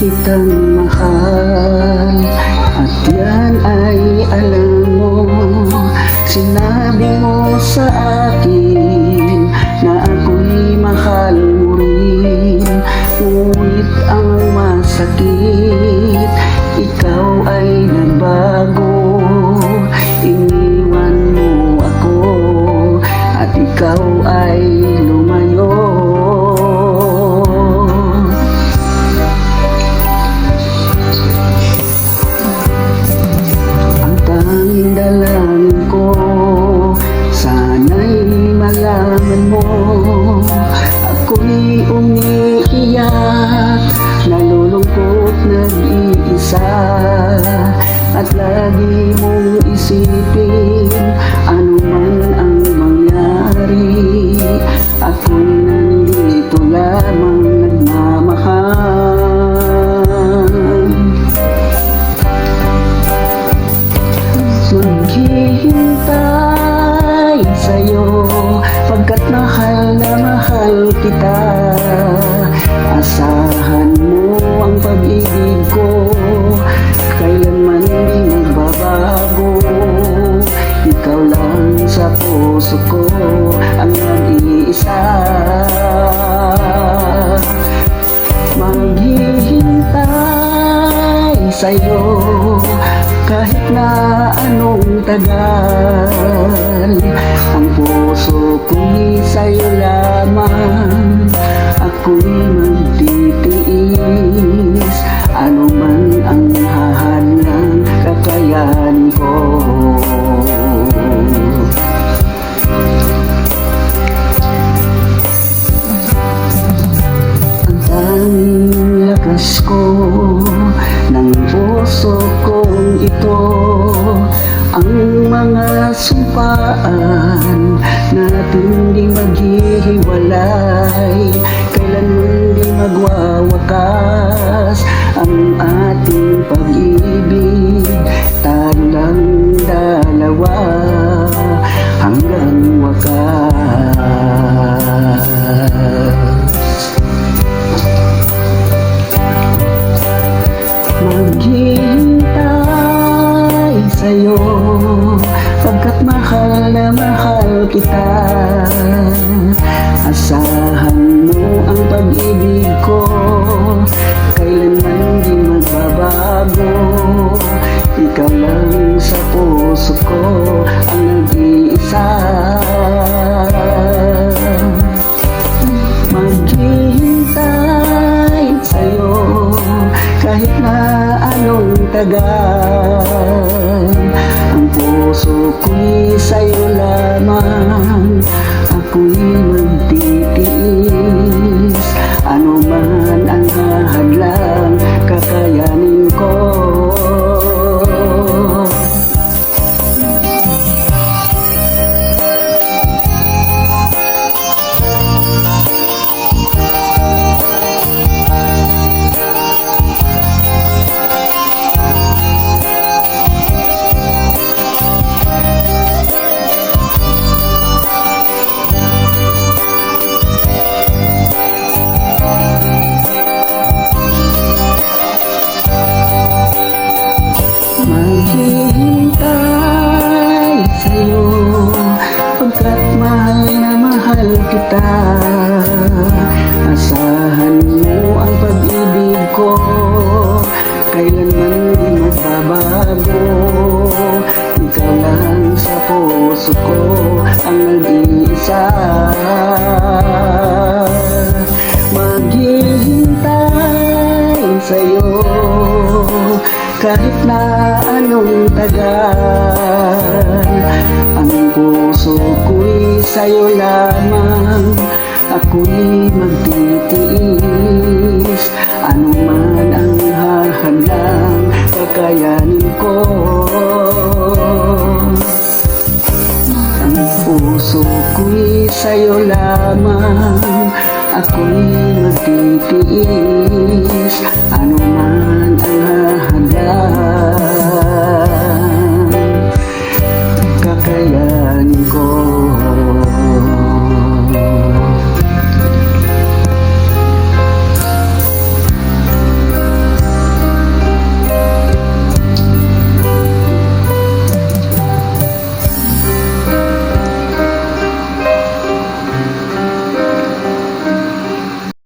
kitang mahal, at yan ay alam mo. Sinabi mo sa akin na ako'y mahal mo rin, ngunit ang masakit, ikaw ay nagbago. Iniwan mo ako at ikaw ay lumayo. Ang tanging dalangin ko, sana'y malaman mo, ako'y umiiyak, nalulungkot, nag-iisa, at lagi mong isipin ano man ang mangyari, ako'y nandito lamang nagmamahal. Maghihintay sa'yo pagkat mahal na mahal kita. Asahan mo ang pag-ibig ko, kailanman di magbabago. Ikaw lang sa puso ko ang nag-iisa. Maghihintay sa'yo kahit na anong tagal. Ang puso ko'y sa'yo lamang, ako'y magtitiis ano man ang hahadlang kakayanin ko. Ang tanging lakas ko ng puso kong ito, ang mga sumpaan natin di maghihiwalay, kailanman di magwawakas ang ating pag-ibig. Tayo lang dalawa hanggang wakas. Maghihintay sa'yo pagkat mahal na mahal kita. Asahan mo ang pag-ibig ko, kailanman di magbabago. Ikaw lang sa puso ko ang nag-iisa. Maghihintay sa'yo kahit na anong tagal. Ang puso ko'y sa'yo lamang, ako'y magtitiis ano man ang hahadlang kakayanin ko. Maghihintay sa'yo pagkat mahal na mahal kita. Asahan mo ang pag-ibig ko, kailanman di magbabago. Ikaw lang sa puso ko ang nag-iisa. Maghihintay sa'yo kahit na anong tagal. Ang puso ko'y sa'yo lamang, ako'y magtitiis ano man ang hahadlang kakayanin ko. Ang puso ko'y sa'yo lamang, ako'y magtitiis ano man ang hahadlang